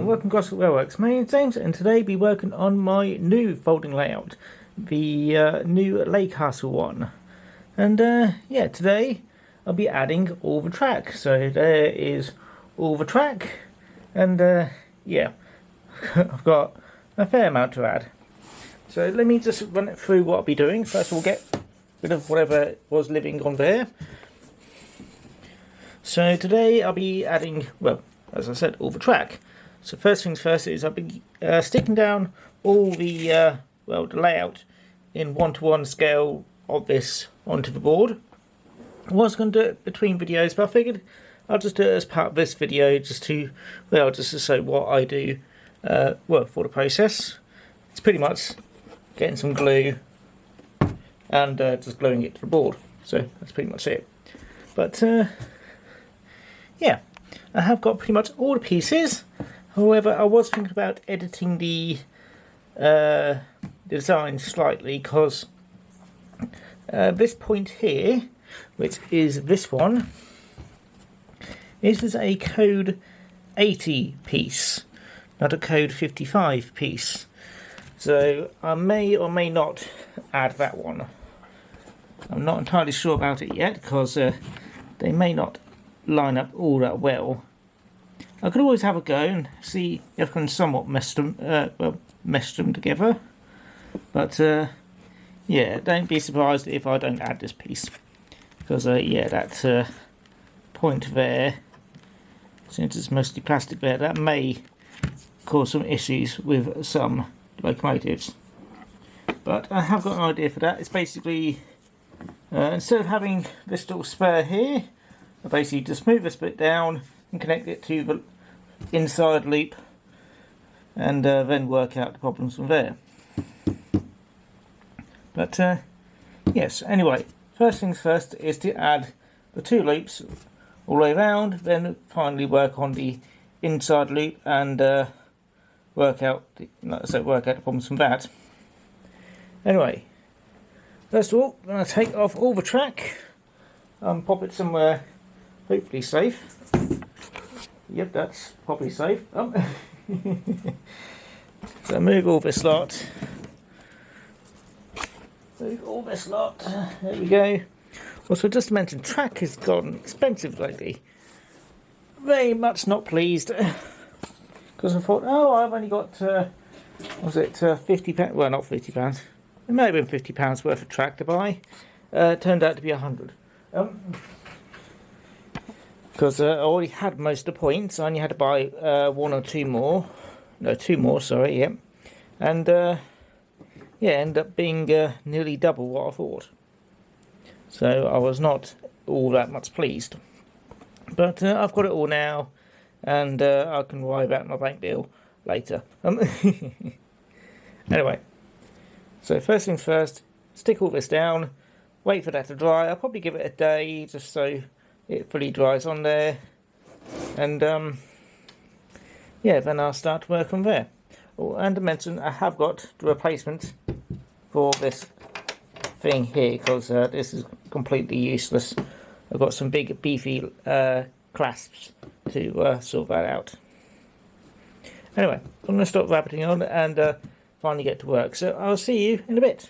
and welcome to Gosport Railworks. My name's James, and today I'll be working on my new folding layout, the new Leycastle one. And yeah, today I'll be adding all the track. So there is all the track, and yeah, I've got a fair amount to add. So let me just run it through what I'll be doing. First we'll get rid of whatever was living on there. So today I'll be adding, well, as I said, all the track. So first things first is I'll be sticking down all the, well, the layout in 1:1 scale of this onto the board. I was going to do it between videos, but I figured I'll just do it as part of this video just to, well, just to show what I do, well, for the process. It's pretty much getting some glue and just gluing it to the board. So that's pretty much it. But yeah, I have got pretty much all the pieces. However, I was thinking about editing the design slightly, because this point here, which is this one, this is a code 80 piece, not a code 55 piece. So I may or may not add that one. I'm not entirely sure about it yet, because they may not line up all that well. I could always have a go and see if I can somewhat mesh them together. But yeah, don't be surprised if I don't add this piece, because yeah, that point there, since it's mostly plastic there, that may cause some issues with some locomotives. But I have got an idea for that. It's basically instead of having this little spur here, I basically just move this bit down and connect it to the inside loop, and then work out the problems from there. But yes, anyway, first things first is to add the two loops all the way around, then finally work on the inside loop and work out the problems from that. Anyway, first of all, I'm going to take off all the track and pop it somewhere hopefully safe. Yep, that's probably safe. Oh. So move all this lot. Move all this lot. There we go. Also, just to mention, track has gotten expensive lately. Very much not pleased. Because I thought, oh, I've only got, was it £50? Well, not £50. It may have been £50 worth of track to buy. Turned out to be 100. Because I already had most of the points. I only had to buy one or two more. No, two more, sorry, yeah. And yeah, ended up being nearly double what I thought. So I was not all that much pleased. But I've got it all now, and I can worry about my bank bill later. Anyway, so first things first, stick all this down, wait for that to dry. I'll probably give it a day just so it fully dries on there, and yeah, then I'll start to work on there. Oh, and to mention, I have got the replacement for this thing here, because this is completely useless. I've got some big beefy clasps to sort that out. Anyway, I'm going to stop rabbiting on and finally get to work, so I'll see you in a bit.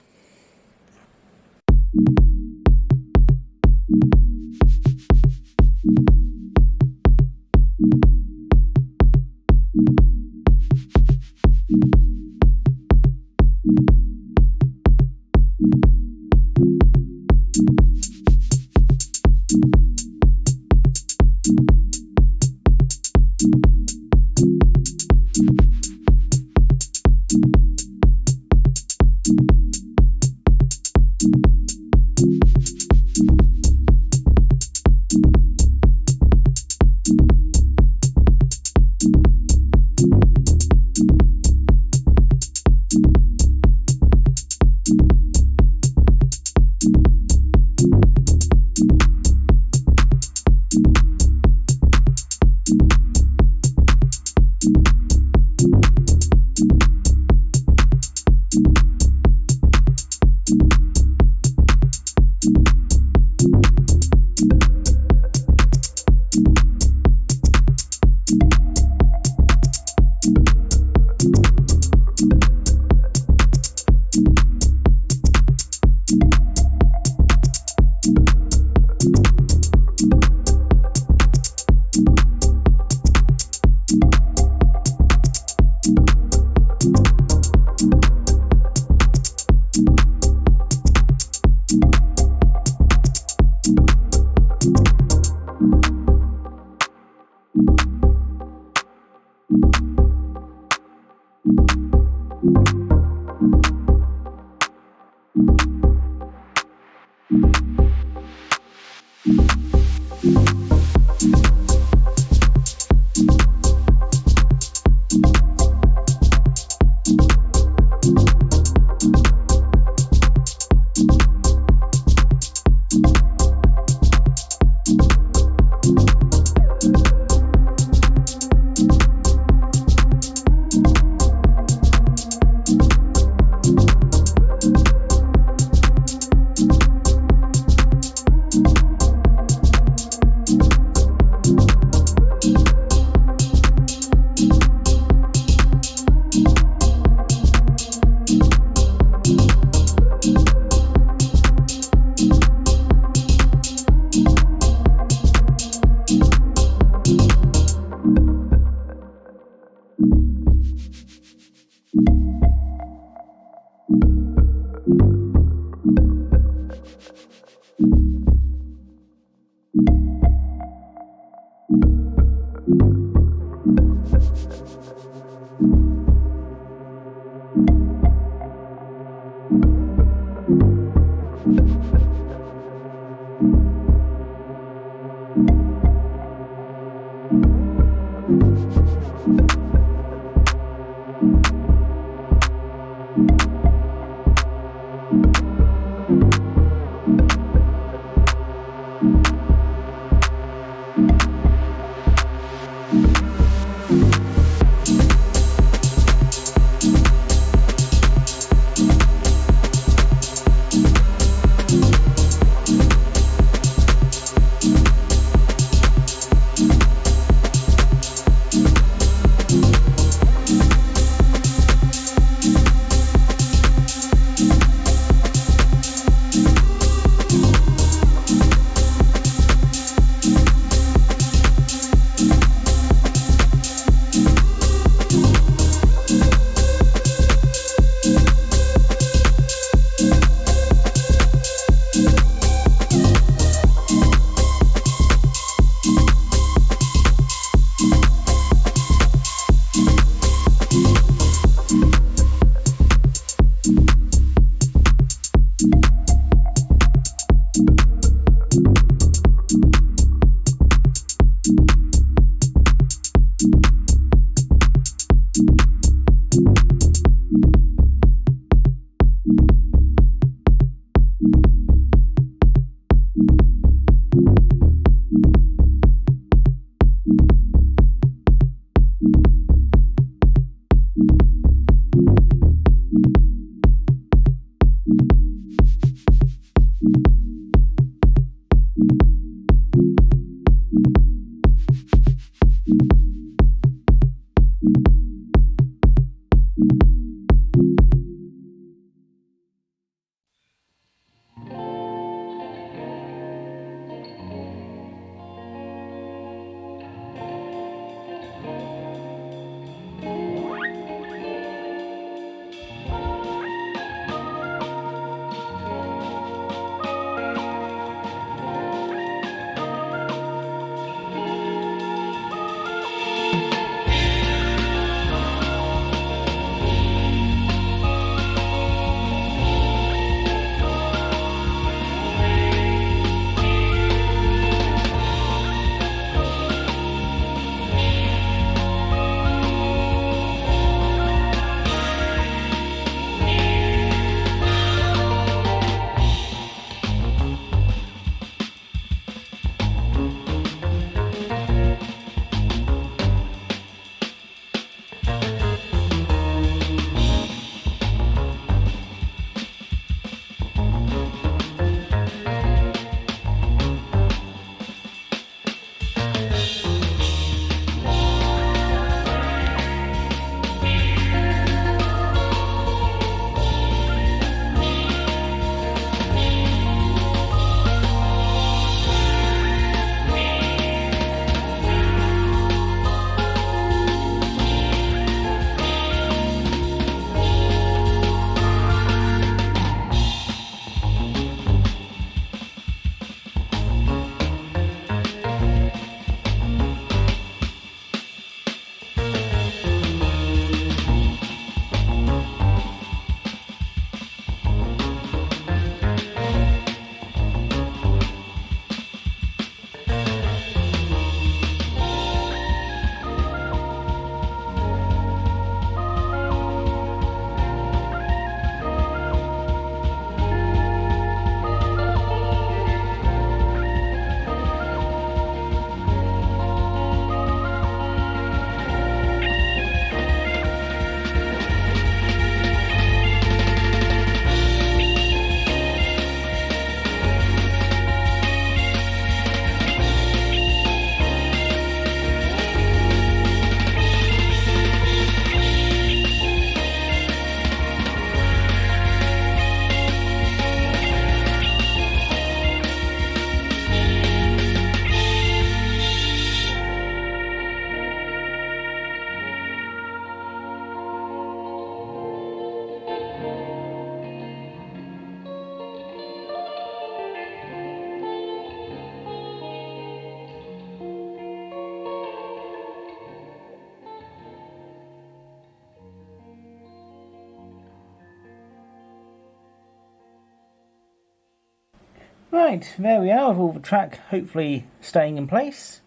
Right, there we are, with all the track hopefully staying in place.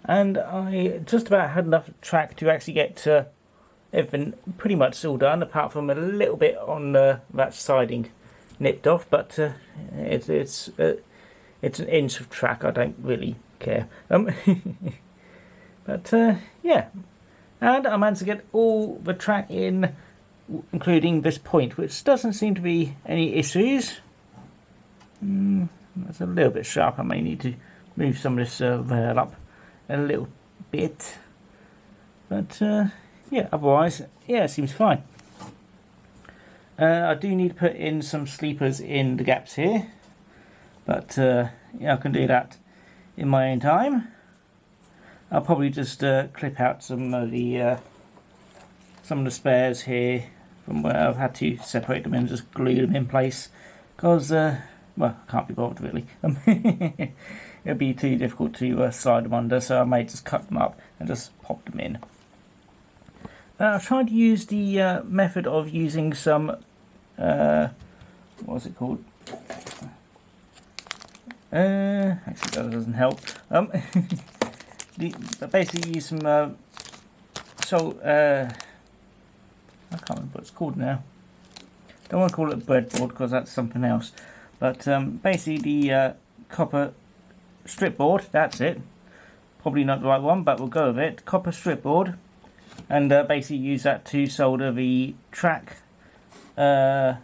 And I just about had enough track to actually get everything pretty much all done, apart from a little bit on that siding nipped off, but it's an inch of track. I don't really care. But yeah, and I managed to get all the track in, including this point, which doesn't seem to be any issues. That's a little bit sharp. I may need to move some of this rail up a little bit, but yeah, otherwise, yeah, it seems fine. I do need to put in some sleepers in the gaps here, but yeah, I can do that in my own time. I'll probably just clip out some of the spares here from where I've had to separate them and just glue them in place, because well, I can't be bothered really. It'll be too difficult to slide them under, so I may just cut them up and just pop them in. I've tried to use the method of using some what's it called? Actually, that doesn't help. Basically, use some I can't remember what it's called now. Don't want to call it a breadboard because that's something else. But basically, the copper strip board. That's it. Probably not the right one, but we'll go with it. Copper strip board, and basically use that to solder the track, well,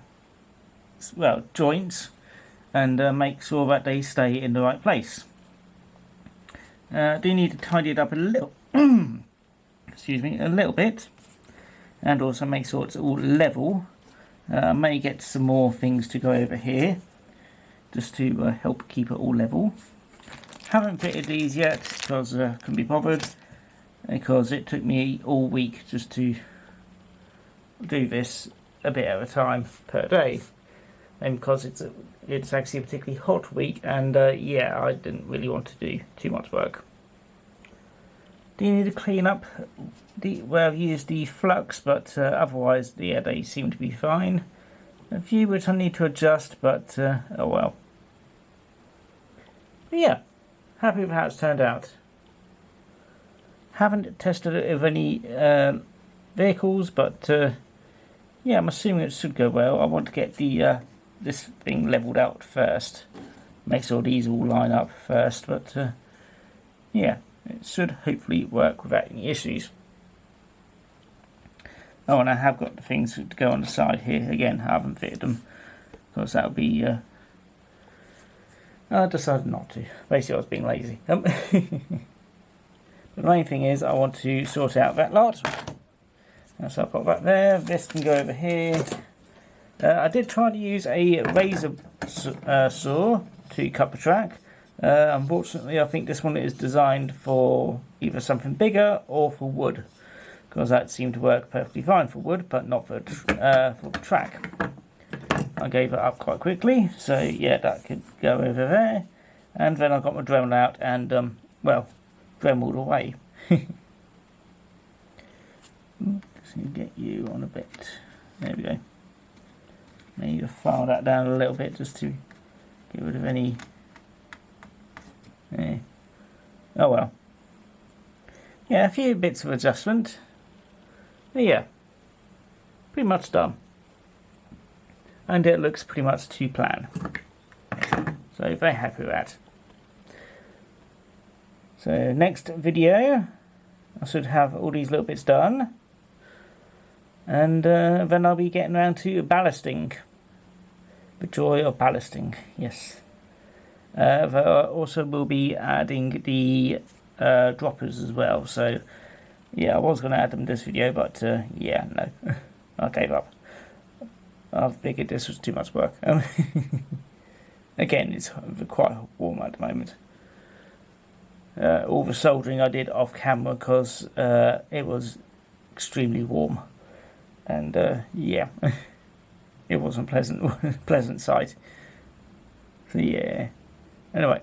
joints, and make sure that they stay in the right place. Do need to tidy it up a little, excuse me, a little bit, and also make sure it's all level. I may get some more things to go over here, just to help keep it all level. Haven't fitted these yet because I couldn't be bothered, because it took me all week just to do this a bit at a time per day, and because it's actually a particularly hot week, and yeah, I didn't really want to do too much work. Do you need to clean up where I've used the flux, but otherwise, yeah, they seem to be fine. A few which I need to adjust, but oh well. But yeah, happy with how it's turned out. Haven't tested it with any vehicles, but yeah, I'm assuming it should go well. I want to get the this thing leveled out first, make sure these all line up first, but yeah, it should hopefully work without any issues. Oh, and I have got the things to go on the side here. Again, I haven't fitted them, because that would be I decided not to. Basically, I was being lazy. The main thing is I want to sort out that lot. So I'll put that there. This can go over here. I did try to use a razor saw to cut the track. Unfortunately, I think this one is designed for either something bigger or for wood, because that seemed to work perfectly fine for wood, but not for the track. I gave it up quite quickly, so yeah, that could go over there. And then I got my Dremel out and, well, Dremeled away. Just need to get you on a bit. There we go. I need to file that down a little bit just to get rid of any. Oh well. Yeah, a few bits of adjustment. But yeah, pretty much done. And it looks pretty much to plan. So very happy with that. So next video, I should have all these little bits done. And then I'll be getting around to ballasting. The joy of ballasting, yes. There also will be adding the droppers as well. So yeah, I was going to add them this video, but yeah, no, I gave up. I figured this was too much work. Again, it's quite warm at the moment. All the soldering I did off camera because it was extremely warm, and yeah, it wasn't pleasant sight. So yeah. Anyway,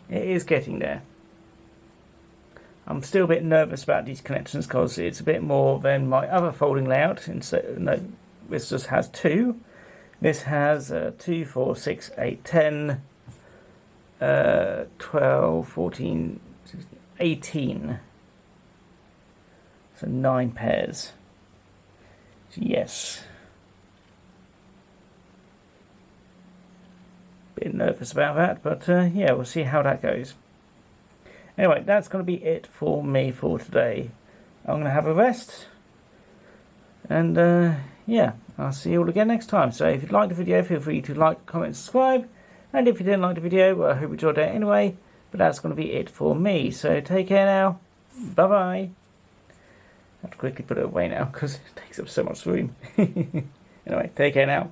it is getting there. I'm still a bit nervous about these connections because it's a bit more than my other folding layout. And so, no, this just has two. This has 2, 4, 6, 8, 10, 12, 14, 16, 18. So 9 pairs. Yes. Bit nervous about that, but yeah, we'll see how that goes. Anyway, that's going to be it for me for today. I'm going to have a rest. And yeah, I'll see you all again next time. So if you'd like the video, feel free to like, comment, subscribe. And if you didn't like the video, well, I hope you enjoyed it anyway. But that's going to be it for me. So take care now. Bye-bye. I have to quickly put it away now because it takes up so much room. Anyway, take care now.